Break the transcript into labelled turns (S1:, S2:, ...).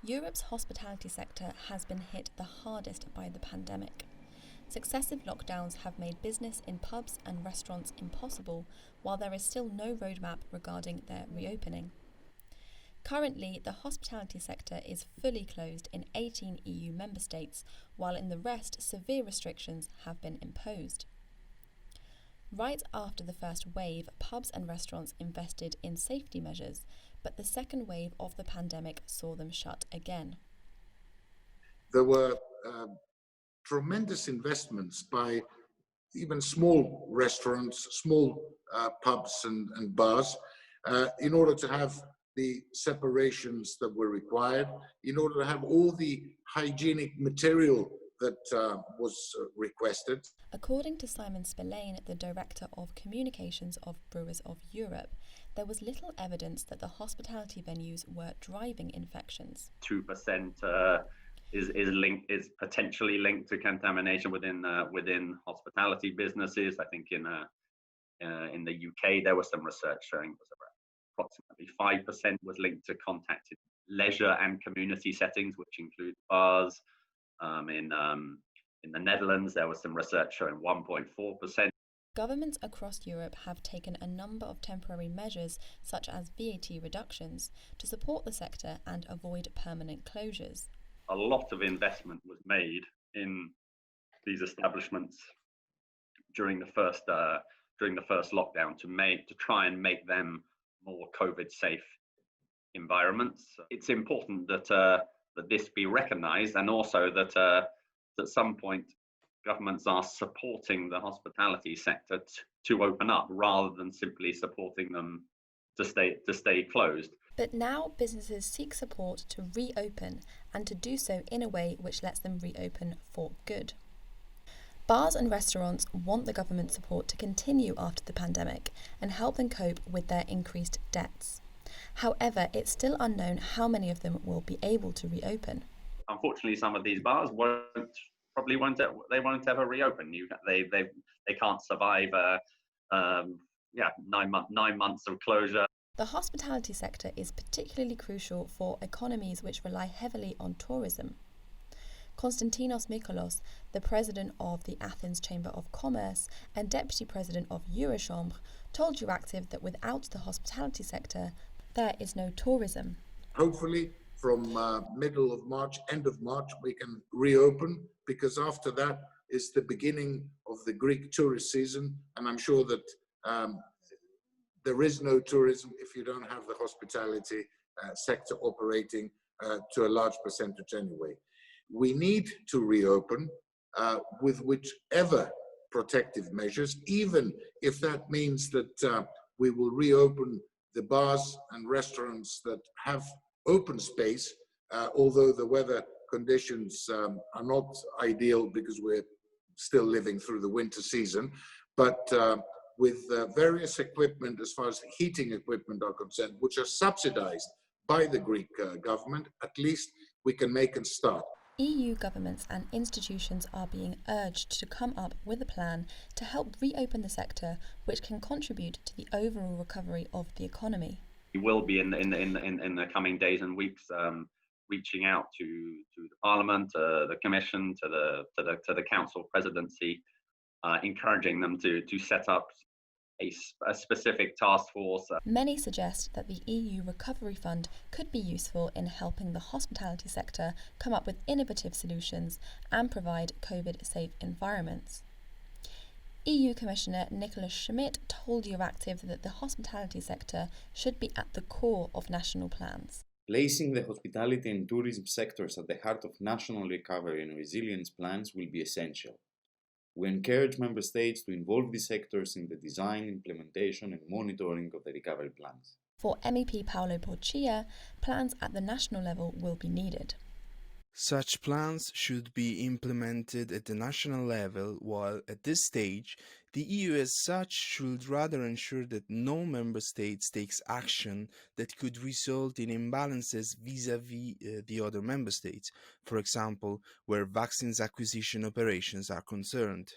S1: Europe's hospitality sector has been hit the hardest by the pandemic. Successive lockdowns have made business in pubs and restaurants impossible, while there is still no roadmap regarding their reopening. Currently, the hospitality sector is fully closed in 18 EU member states, while in the rest severe restrictions have been imposed. Right after the first wave, pubs and restaurants invested in safety measures, but the second wave of the pandemic saw them shut again.
S2: There were tremendous investments by even small restaurants, small pubs and bars, in order to have the separations that were required, in order to have all the hygienic material that was requested.
S1: According to Simon Spillane, the Director of Communications of Brewers of Europe, there was little evidence that the hospitality venues were driving infections.
S3: 2% is potentially linked to contamination within hospitality businesses. I think in the UK there was some research showing it was approximately 5% was linked to contacted leisure and community settings, which include bars. In the Netherlands, there was some research showing 1.4%.
S1: Governments across Europe have taken a number of temporary measures, such as VAT reductions, to support the sector and avoid permanent closures.
S3: A lot of investment was made in these establishments during the first lockdown to try and make them more COVID-safe environments. It's important that this be recognised, and also that at some point governments are supporting the hospitality sector to open up, rather than simply supporting them to stay closed.
S1: But now businesses seek support to reopen, and to do so in a way which lets them reopen for good. Bars and restaurants want the government support to continue after the pandemic and help them cope with their increased debts. However, it's still unknown how many of them will be able to reopen.
S3: Unfortunately, some of these bars won't ever reopen. They can't survive 9 months of closure.
S1: The hospitality sector is particularly crucial for economies which rely heavily on tourism. Constantinos Michalos, the president of the Athens Chamber of Commerce and deputy president of Eurochambres, told Euractiv that without the hospitality sector, there is no tourism.
S2: Hopefully, from middle of March, end of March, we can reopen, because after that is the beginning of the Greek tourist season, and I'm sure that there is no tourism if you don't have the hospitality sector operating to a large percentage anyway. We need to reopen with whichever protective measures, even if that means that we will reopen the bars and restaurants that have open space, although the weather conditions are not ideal because we're still living through the winter season. But with various equipment, as far as heating equipment are concerned, which are subsidized by the Greek government, at least we can make a start.
S1: EU governments and institutions are being urged to come up with a plan to help reopen the sector, which can contribute to the overall recovery of the economy.
S3: We will be in the coming days and weeks reaching out to the Parliament, the Commission, to the Council presidency, encouraging them to set up a specific task force.
S1: Many suggest that the EU Recovery Fund could be useful in helping the hospitality sector come up with innovative solutions and provide COVID-safe environments. EU Commissioner Nicholas Schmidt told Euractiv that the hospitality sector should be at the core of national plans.
S4: Placing the hospitality and tourism sectors at the heart of national recovery and resilience plans will be essential. We encourage Member States to involve these sectors in the design, implementation and monitoring of the recovery plans.
S1: For MEP Paolo Porcia, plans at the national level will be needed.
S5: Such plans should be implemented at the national level, while at this stage, the EU as such should rather ensure that no member state takes action that could result in imbalances vis-à-vis the other member states, for example, where vaccines acquisition operations are concerned.